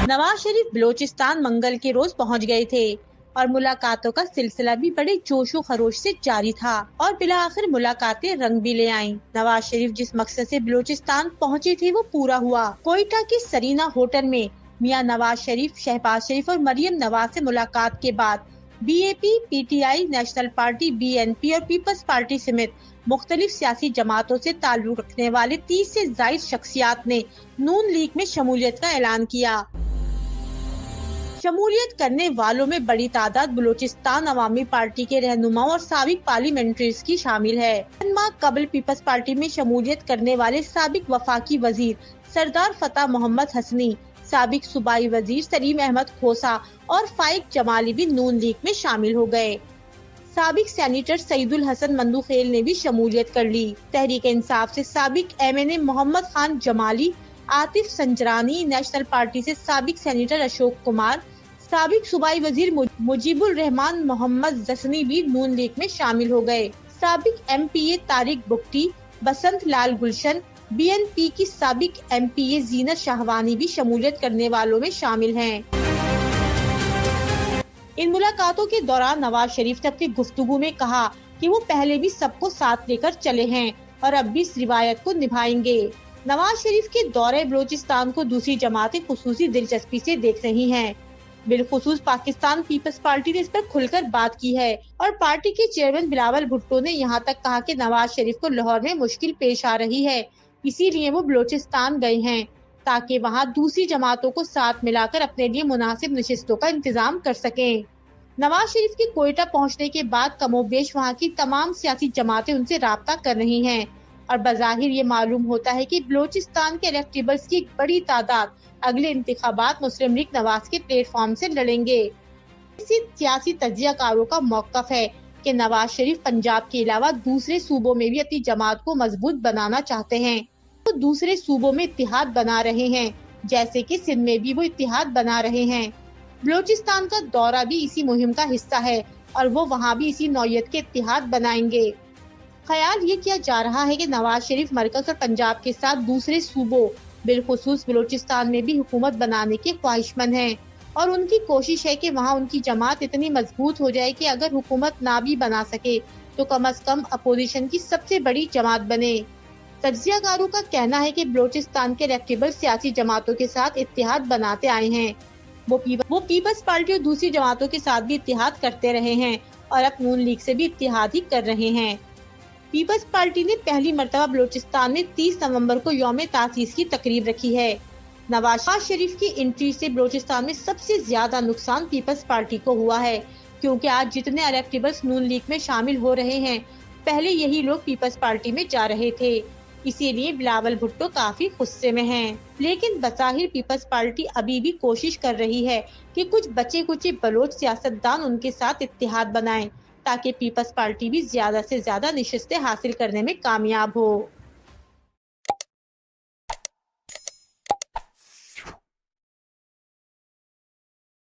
नवाज शरीफ बलोचिस्तान मंगल के रोज पहुंच गए थे और मुलाकातों का सिलसिला भी बड़े जोशो खरोश से जारी था और बिलाखिर मुलाकातें रंग भी ले आईं। नवाज शरीफ जिस मकसद से बलोचिस्तान पहुंचे थे वो पूरा हुआ। कोयटा के सरीना होटल में मियां नवाज शरीफ, शहबाज शरीफ और मरियम नवाज से मुलाकात के बाद BAP, PTI, national party, BNP और पीपल्स पार्टी समेत मुख्तलिफ सियासी जमातों से ताल्लुक रखने वाले 30 से जायद शख्सियात ने नून लीग में शमूलियत का ऐलान किया। शमूलियत करने वालों में बड़ी तादाद बलूचिस्तान अवामी पार्टी के रहनुमाओं और साबिक पार्लियामेंट्रीज की शामिल है। चंद माह कबल पीपल्स पार्टी में शमूलियत करने वाले साबिक वफाकी वजीर सरदार फता मोहम्मद हसनी, साबिक सूबाई वजीर सलीम अहमद खोसा और फाइक जमाली भी नून लीग में शामिल हो गए। साबिक सेनेटर सईदुल हसन मंदुखेल ने भी शमूलियत कर ली। तहरीक इंसाफ से साबिक MNA Mohammad Khan Jamali, Atif Sanjrani, National Party से साबिक सेनेटर अशोक कुमार, साबिक सूबाई वजीर मुजीबुर रहमान मोहम्मद जसनी भी नून लीग में शामिल हो गए। साबिक एमपीए तारिक बुक्टी, बसंत लाल गुलशन, बीएनपी की साबिक एमपीए जीनत शाहवानी भी शमूलियत करने वालों में शामिल हैं। इन मुलाकातों के दौरान नवाज शरीफ ने अपनी गुफ्तगू में कहा कि वो पहले भी सबको साथ लेकर चले हैं और अब भी इस रिवायत को निभाएंगे। नवाज शरीफ के दौरे बलोचिस्तान को दूसरी जमातें खुसूसी दिलचस्पी से देख रही हैं। बिलखुसूस पाकिस्तान पीपल्स पार्टी ने इस पर खुलकर बात की है और पार्टी के चेयरमैन बिलावल भुट्टो ने यहाँ तक कहा कि नवाज शरीफ को लाहौर में मुश्किल पेश आ रही है, इसीलिए वो बलोचिस्तान गए हैं ताकि वहाँ दूसरी जमातों को साथ मिलाकर अपने लिए मुनासिब नशिस्तों का इंतजाम कर सकें। नवाज शरीफ के कोयटा पहुँचने के बाद कमोबेश वहाँ की तमाम सियासी जमातें उनसे राब्ता कर रही हैं और बज़ाहिर ये मालूम होता है कि बलोचिस्तान के इलेक्टेबल्स की एक बड़ी तादाद अगले इंतखाबात मुस्लिम लीग नवाज के प्लेटफॉर्म से लड़ेंगे। इसी सियासी तज्जियाकारों का मौक़िफ़ है कि नवाज शरीफ पंजाब के अलावा दूसरे सूबों में भी अपनी जमात को मजबूत बनाना चाहते हैं। वो दूसरे सूबों में इत्तिहाद बना रहे हैं, जैसे कि सिंध में भी वो इत्तिहाद बना रहे हैं। बलोचिस्तान का दौरा भी इसी मुहिम का हिस्सा है और वो वहाँ भी इसी नौयत के इत्तिहाद बनाएंगे। ख्याल ये किया जा रहा है कि नवाज शरीफ मरकज और पंजाब के साथ दूसरे सूबों बिलखुसूस बलोचिस्तान में भी हुकूमत बनाने के ख्वाहिशमंद हैं और उनकी कोशिश है कि वहाँ उनकी जमात इतनी मजबूत हो जाए कि अगर हुकूमत ना भी बना सके तो कम अज कम अपोजिशन की सबसे बड़ी जमात बने। तज्जियाकारों का कहना है कि बलोचिस्तान के इलेक्टेबल सियासी जमातों के साथ इत्तिहाद बनाते आए हैं। वो पीपल्स पार्टी और दूसरी जमातों के साथ भी इत्तिहाद करते रहे हैं और अब नून लीग से भी इत्तिहाद ही कर रहे हैं। पीपल्स पार्टी ने पहली मर्तबा बलोचिस्तान में 30 नवंबर को यौम तासीस की तकरीब रखी है। नवाज शरीफ की एंट्री से बलोचिस्तान में सबसे ज्यादा नुकसान पीपल्स पार्टी को हुआ है, क्योंकि आज जितने इलेक्टेबल्स नून लीग में शामिल हो रहे हैं, पहले यही लोग पीपल्स पार्टी में जा रहे थे। इसीलिए बिलावल भुट्टो काफी गुस्से में हैं। लेकिन बज़ाहिर पीपल्स पार्टी अभी भी कोशिश कर रही है कि कुछ बचे कुचे बलोच सियासतदान उनके साथ इत्तिहाद बनाएं ताकि पीपल्स पार्टी भी ज्यादा से ज्यादा नशिस्तें हासिल करने में कामयाब हो।